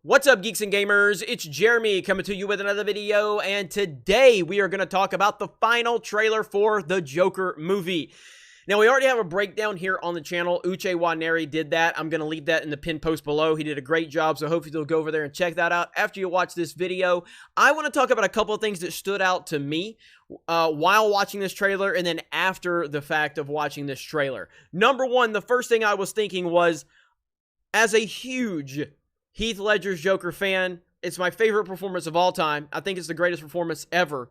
What's up, geeks and gamers? It's Jeremy coming to you with another video, and today we are going to talk about the final trailer for the Joker movie. Now, we already have a breakdown here on the channel. Uche Waneri did that. I'm going to leave that in the pinned post below. He did a great job, so hopefully you'll go over there and check that out after you watch this video. I want to talk about a couple of things that stood out to me while watching this trailer and then after the fact of watching this trailer. Number one, the first thing I was thinking was, as a huge Heath Ledger's Joker fan, it's my favorite performance of all time. I think it's the greatest performance ever.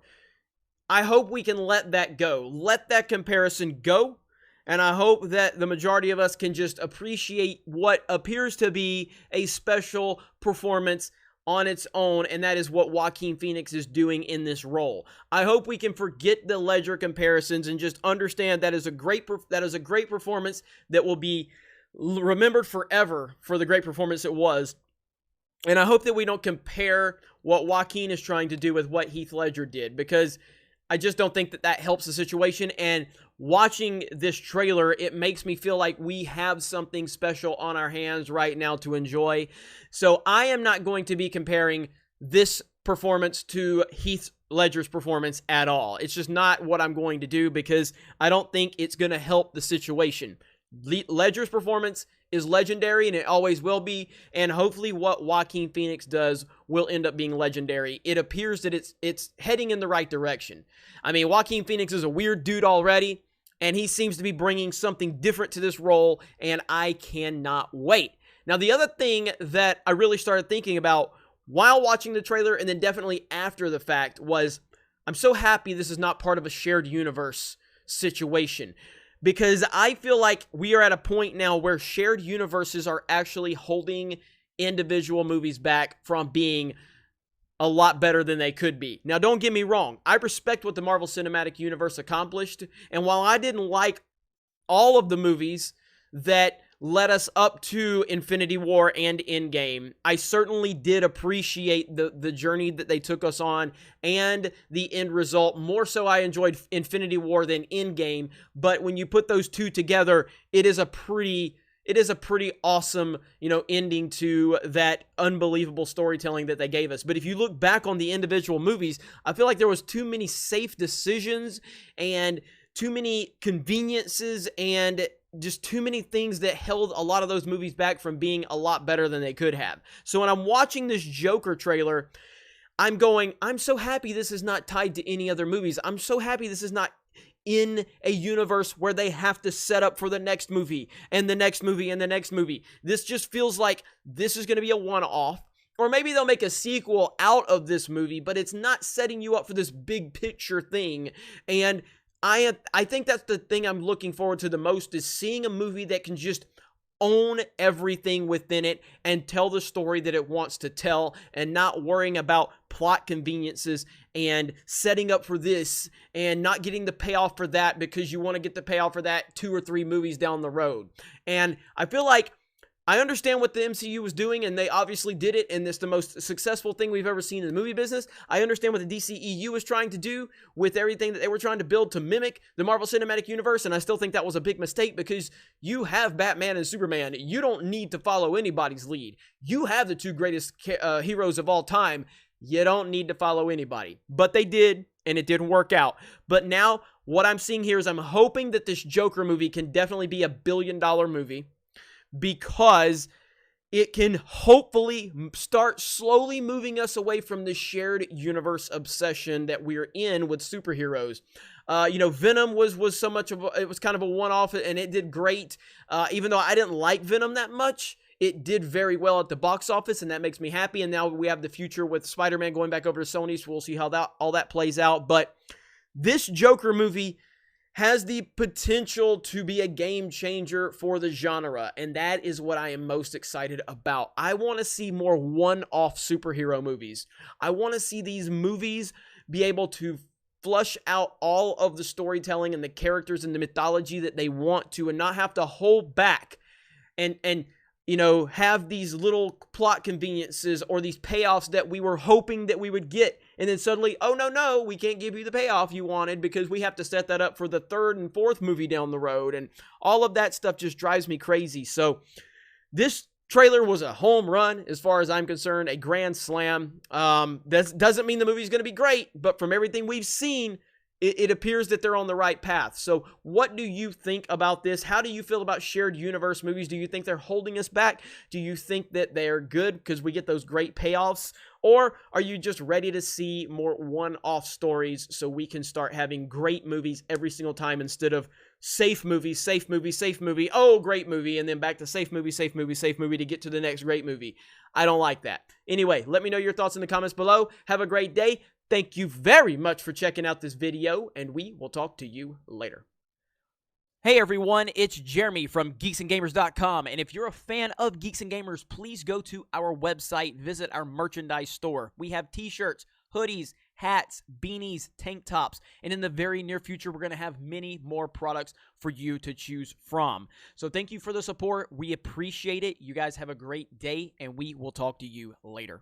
I hope we can let that go. Let that comparison go. And I hope that the majority of us can just appreciate what appears to be a special performance on its own, and that is what Joaquin Phoenix is doing in this role. I hope we can forget the Ledger comparisons and just understand that is a great performance that will be remembered forever for the great performance it was. And I hope that we don't compare what Joaquin is trying to do with what Heath Ledger did, because I just don't think that that helps the situation. And watching this trailer, it makes me feel like we have something special on our hands right now to enjoy. So I am not going to be comparing this performance to Heath Ledger's performance at all. It's just not what I'm going to do, because I don't think it's going to help the situation. Ledger's performance is legendary, and it always will be, and hopefully what Joaquin Phoenix does will end up being legendary. It appears that it's heading in the right direction. I mean, Joaquin Phoenix is a weird dude already, and he seems to be bringing something different to this role, and I cannot wait. Now, the other thing that I really started thinking about while watching the trailer, and then definitely after the fact, was I'm so happy this is not part of a shared universe situation, because I feel like we are at a point now where shared universes are actually holding individual movies back from being a lot better than they could be. Now, don't get me wrong. I respect what the Marvel Cinematic Universe accomplished, and while I didn't like all of the movies that led us up to Infinity War and Endgame, I certainly did appreciate the journey that they took us on and the end result. More so, I enjoyed Infinity War than Endgame, but when you put those two together, it is a pretty awesome, ending to that unbelievable storytelling that they gave us. But if you look back on the individual movies, I feel like there was too many safe decisions and too many conveniences and just too many things that held a lot of those movies back from being a lot better than they could have. So when I'm watching this Joker trailer, I'm so happy this is not tied to any other movies. I'm so happy this is not in a universe where they have to set up for the next movie and the next movie and the next movie. This just feels like this is going to be a one-off. Or maybe they'll make a sequel out of this movie, but it's not setting you up for this big picture thing. And I think that's the thing I'm looking forward to the most, is seeing a movie that can just own everything within it and tell the story that it wants to tell, and not worrying about plot conveniences and setting up for this and not getting the payoff for that because you want to get the payoff for that 2 or 3 movies down the road. And I feel like I understand what the MCU was doing, and they obviously did it, and it's the most successful thing we've ever seen in the movie business. I understand what the DCEU was trying to do with everything that they were trying to build to mimic the Marvel Cinematic Universe, and I still think that was a big mistake, because you have Batman and Superman. You don't need to follow anybody's lead. You have the 2 greatest heroes of all time. You don't need to follow anybody. But they did, and it didn't work out. But now, what I'm seeing here is I'm hoping that this Joker movie can definitely be a billion-dollar movie, because it can hopefully start slowly moving us away from the shared universe obsession that we're in with superheroes. Venom was so much of it was kind of a one-off, and it did great. Even though I didn't like Venom that much, it did very well at the box office, and that makes me happy. And now we have the future with Spider-Man going back over to Sony, so we'll see how all that plays out. But this Joker movie has the potential to be a game changer for the genre, and that is what I am most excited about. I want to see more one-off superhero movies. I want to see these movies be able to flush out all of the storytelling and the characters and the mythology that they want to, and not have to hold back and have these little plot conveniences or these payoffs that we were hoping that we would get. And then suddenly, oh, no, we can't give you the payoff you wanted because we have to set that up for the 3rd and 4th movie down the road. And all of that stuff just drives me crazy. So this trailer was a home run as far as I'm concerned, a grand slam. That doesn't mean the movie's going to be great, but from everything we've seen, it appears that they're on the right path. So what do you think about this? How do you feel about shared universe movies? Do you think they're holding us back? Do you think that they're good because we get those great payoffs? Or are you just ready to see more one-off stories so we can start having great movies every single time instead of safe movie, safe movie, safe movie, oh, great movie, and then back to safe movie, safe movie, safe movie to get to the next great movie? I don't like that. Anyway, let me know your thoughts in the comments below. Have a great day. Thank you very much for checking out this video, and we will talk to you later. Hey everyone, it's Jeremy from geeksandgamers.com, and if you're a fan of Geeks and Gamers, please go to our website, visit our merchandise store. We have t-shirts, hoodies, hats, beanies, tank tops, and in the very near future, we're going to have many more products for you to choose from. So thank you for the support. We appreciate it. You guys have a great day, and we will talk to you later.